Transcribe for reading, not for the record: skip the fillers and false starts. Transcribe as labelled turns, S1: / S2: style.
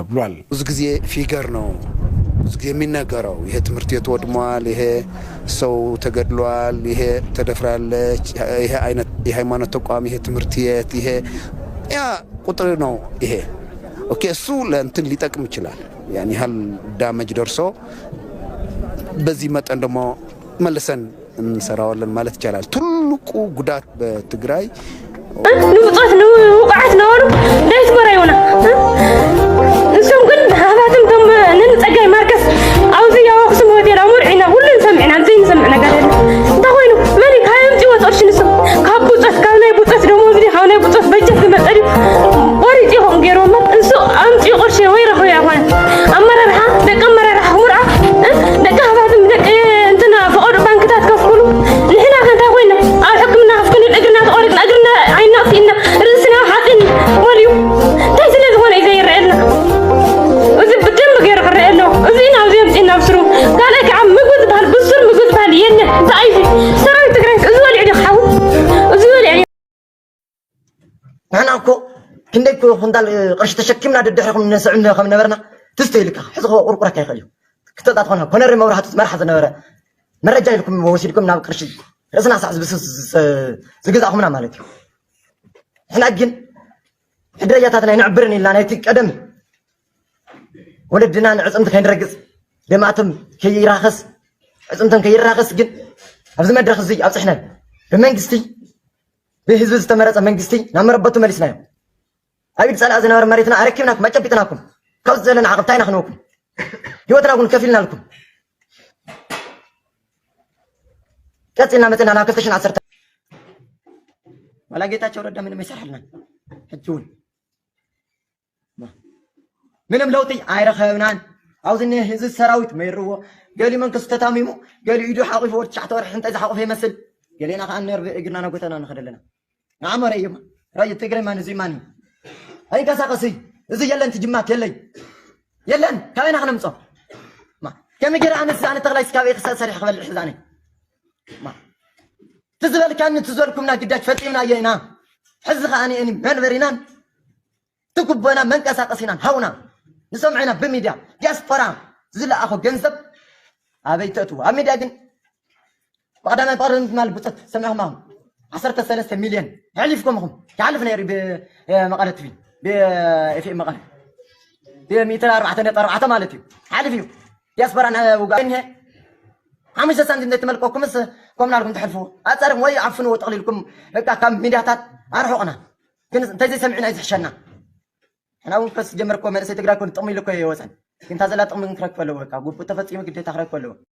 S1: ተብሏል።
S2: ብዙ ጊዜ ፊገር ነው ብዙ ጊዜ የሚነገረው ይሄ ትምህርት ቤት ወድሟል፣ ይሄ ሰው ተገድሏል፣ ይሄ ተደፍራለች፣ ይሄ አይነት የሃይማኖት ተቋም፣ ይሄ ትምህርት ቤት፣ ይሄ ያ ቁጥር ነው ይሄ ኦኬ። እሱ ለእንትን ሊጠቅም ይችላል ያን ያህል ዳመጅ ደርሶ በዚህ መጠን ደግሞ መልሰን እንሰራዋለን ማለት ይቻላል። ትልቁ ጉዳት በትግራይ
S3: ንውጣት ነው ወቃት ነው ዳይት በራዩና እሱም ግን ሀባትም ተም ንንጸጋይ ማርከስ አውዚ ያወቅስ ሆቴል አሙርዒና ሁሉን ሰምዕና ዘይን ሰምዕ ነገር የለ እንታ ኮይኑ መኒ ካየምጪ ወጣርሽ ንሱ ካብ ቡጸት ካብ ናይ ቡጸት ደሞ እዚ ካብ ናይ ቡጸት በጀት ዝመጸዲ ወሪጥ ይሆን ገይሮማ እንሱ አምጪ ቁርሽ ወይ ረኸ ያሆነ አመራርሓ ደቀ አመራርሓ ሙርዓ ደቀ ሀባትም ደቀ እንትና ፈቆድ ባንክታት ከፍኩሉ ንሕና ከንታ ኮይና ኣብ ሕክምና ከፍኩሉ እግርና ተቆሪጥና እግርና ዓይና ፊና ርስና ሓጢን ወልዩ እንታይ ስለ ዝኾነ እዩ ዘይርአየልና እዚ ብደንብ ገይሩ ክርአየሎ እዚ ናብዚ የምፂና ብስሩ ካልኣይ ከዓ ምግቢ ዝበሃል ብሱር ምግቢ ዝበሃል የለን ተኣይፊ ሰራዊት ትግራይ እዚ በሊዕ ዲ ክሓው እዚ በሊዕ
S4: ንሕና እኮ ክንደይ ኩንታል ቅርሺ ተሸኪምና ደድሕሪኹም ነስዕና ከም ነበርና ትስተይልካ ሕዚ ቁርቁረካ ይኽእል እዩ ክትወጣት ኮነ ኮነሪ መብራህቱ መርሓ ዝነበረ መረጃ ኢልኩም ወሲድኩም ናብ ቅርሺ ርእስና ሳዕ ዝግዛእኹምና ማለት እዩ። ንሕና ግን ሕድረያታትና ይንዕብርን ኢልና ናይቲ ቀደም ወለድና ንዕፅምቲ ከይንረግፅ ደማእቶም ከይራኸስ ዕፅምቶም ከይራኸስ ግን ኣብዚ መድረኽ እዚ ኣብፅሕነን ብመንግስቲ ብህዝቢ ዝተመረፀ መንግስቲ ናብ መረበቱ መሊስናዮ ኣብ ኢድ ፀላእ ዝነበረ መሬትና ኣረኪብናኩም ኣጨቢጥናኩም ካብዚ ዘለና ዓቕብ እንታይ ኢና ክንወኩም ህይወትና እውን ከፊልና ልኩም ቀፂልና መፅና ናብ 2010 ወላ ጌታቸው ረዳ ምንም ይሰርሐልናን ሕጂ እውን ምንም ለውጢ ኣይረኸብናን። ኣብዚ ህዝቢ ሰራዊት መይርዎ ገሊ መንከሱ ተታሚሙ ገሊ ኢዱ ሓቂፉ ወዲ 9 ወርሒ እንታይ ዝሓቆፈ ይመስል ገሊና ከዓ ነርቢ እግርና ነጎተና ንኸድ ኣለና ንዓመረ እዩማ ራይ ትግራይ ማን እዙይ ማን ኣይንቀሳቐስ እዚ የለን ትጅማት የለን ካበይና ክነምፆ كم يجري عن السنة تغلى إسكابي خسر سريح قبل الحزاني ما تزبل كان تزولكم نا قداش فتيمنا يينا حزق أني من برينان تكبنا من كسا قصينا هونا نسمعنا بميديا دياسبورا زلا أخو جنزب أبي تأتو أميديا جن بعد ما يبارن مال بطت سمعهم معهم 13 مليون يعلفكم هم يعلفنا يا رب مقالة فين في مقالة في 204 مالتي عارفيو ياسبر أنا وقاينها عمش سنتين نتملكوكم بس كم ناركم تحلفوا أتصرف ويا عفنوا وتقليلكم كم ميدياتات أروحنا كن تجي سمعنا إذا حشنا أنا أقول بس جمركم أنا سيتقرأكم تطمي لكم يا وسن كنت هذا لا تطمي كرك فلوه كابو بتفتي ما كنت تحرك فلوه